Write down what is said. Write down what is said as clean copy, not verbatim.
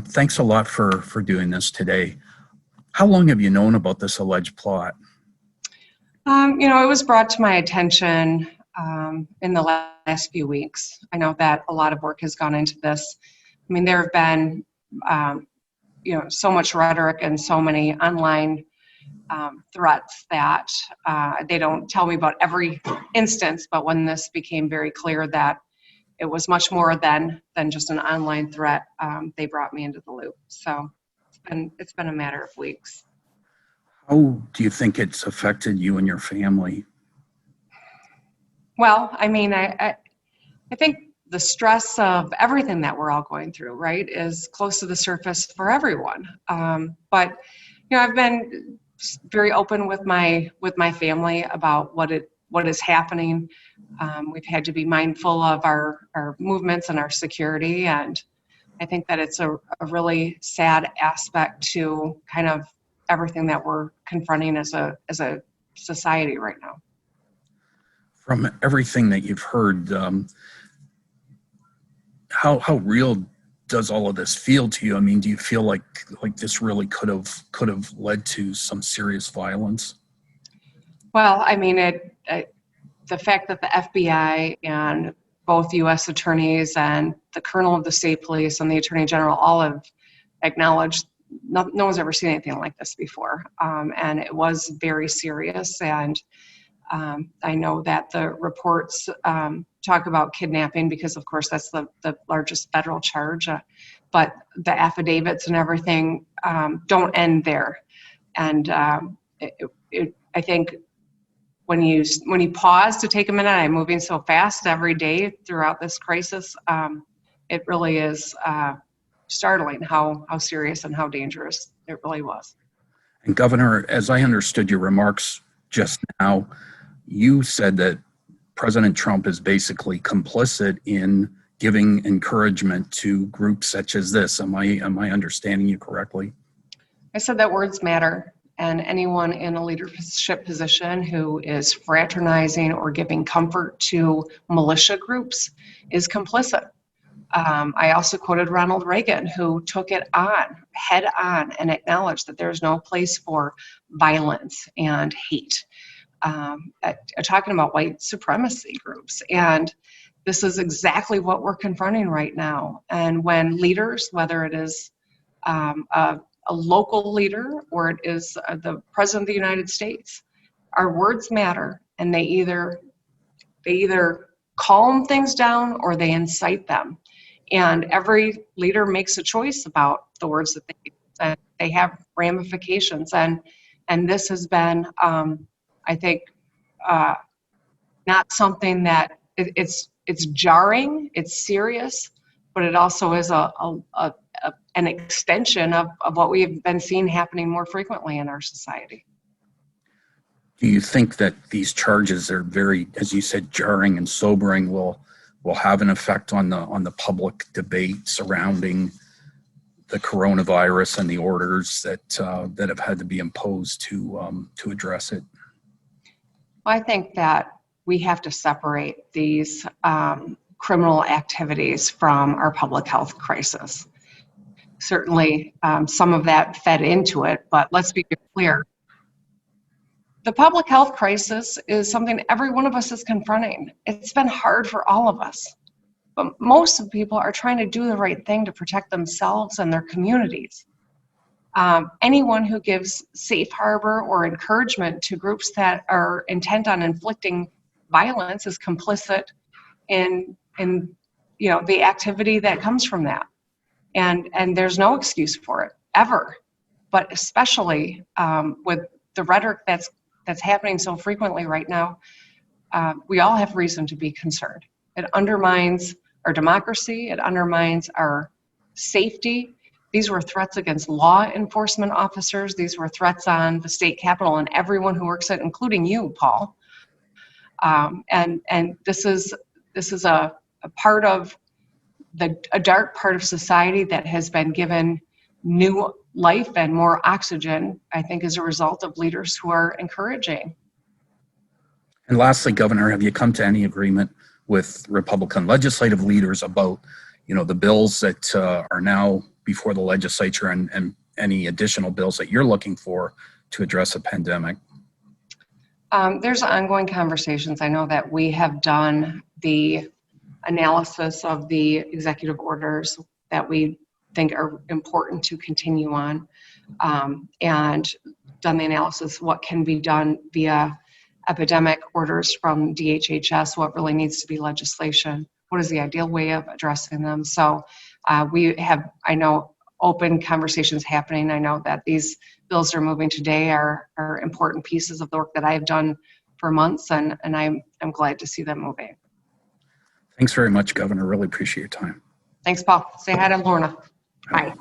Thanks a lot for doing this today. How long have you known about this alleged plot? It was brought to my attention in the last few weeks. I know that a lot of work has gone into this. I mean, there have been, so much rhetoric and so many online threats that they don't tell me about every instance, but when this became very clear that it was much more than just an online threat, they brought me into the loop. So it's been a matter of weeks. How do you think it's affected you and your family? Well, I mean, I think the stress of everything that we're all going through, right, is close to the surface for everyone. But I've been very open with my family about what is happening. We've had to be mindful of our movements and our security, and I think that it's a really sad aspect to kind of everything that we're confronting as a society right now. From everything that you've heard, how real does all of this feel to you? I mean, do you feel like this really could have led to some serious violence? Well, I mean, the fact that the FBI and both U.S. attorneys and the colonel of the state police and the attorney general all have acknowledged no one's ever seen anything like this before, and it was very serious. And I know that the reports talk about kidnapping because, of course, that's the largest federal charge. But the affidavits and everything don't end there. And I think when you pause to take a minute, I'm moving so fast every day throughout this crisis. It really is startling how serious and how dangerous it really was. And Governor, as I understood your remarks just now, you said that President Trump is basically complicit in giving encouragement to groups such as this. Am I understanding you correctly? I said that words matter, and anyone in a leadership position who is fraternizing or giving comfort to militia groups is complicit. I also quoted Ronald Reagan, who took it on, head on, and acknowledged that there's no place for violence and hate. Talking about white supremacy groups. And this is exactly what we're confronting right now. And when leaders, whether it is a local leader or it is the President of the United States, our words matter, and they either calm things down or they incite them. And every leader makes a choice about the words that they use, and they have ramifications. And this has been, I think, not something that it's jarring, it's serious, but it also is an extension of what we have been seeing happening more frequently in our society. Do you think that these charges are very, as you said, jarring and sobering, will have an effect on the public debate surrounding the coronavirus and the orders that have had to be imposed to address it? Well, I think that we have to separate these criminal activities from our public health crisis. Certainly, some of that fed into it, but let's be clear. The public health crisis is something every one of us is confronting. It's been hard for all of us, but most of the people are trying to do the right thing to protect themselves and their communities. Anyone who gives safe harbor or encouragement to groups that are intent on inflicting violence is complicit in the activity that comes from that. And there's no excuse for it, ever. But especially with the rhetoric that's happening so frequently right now, we all have reason to be concerned. It undermines our democracy, it undermines our safety. These were threats against law enforcement officers. These were threats on the state capitol and everyone who works it, including you, Paul. And this is a part of a dark part of society that has been given new life and more oxygen, I think, as a result of leaders who are encouraging. And lastly, Governor, have you come to any agreement with Republican legislative leaders about, the bills that are now before the legislature and any additional bills that you're looking for to address the pandemic? There's ongoing conversations. I know that we have done the analysis of the executive orders that we think are important to continue on, and done the analysis, what can be done via epidemic orders from DHHS, what really needs to be legislation, what is the ideal way of addressing them. So we have, I know, open conversations happening. I know that these bills are moving today are important pieces of the work that I have done for months, and I'm glad to see them moving. Thanks very much, Governor. Really appreciate your time. Thanks, Paul. Say hi to Lorna. Bye.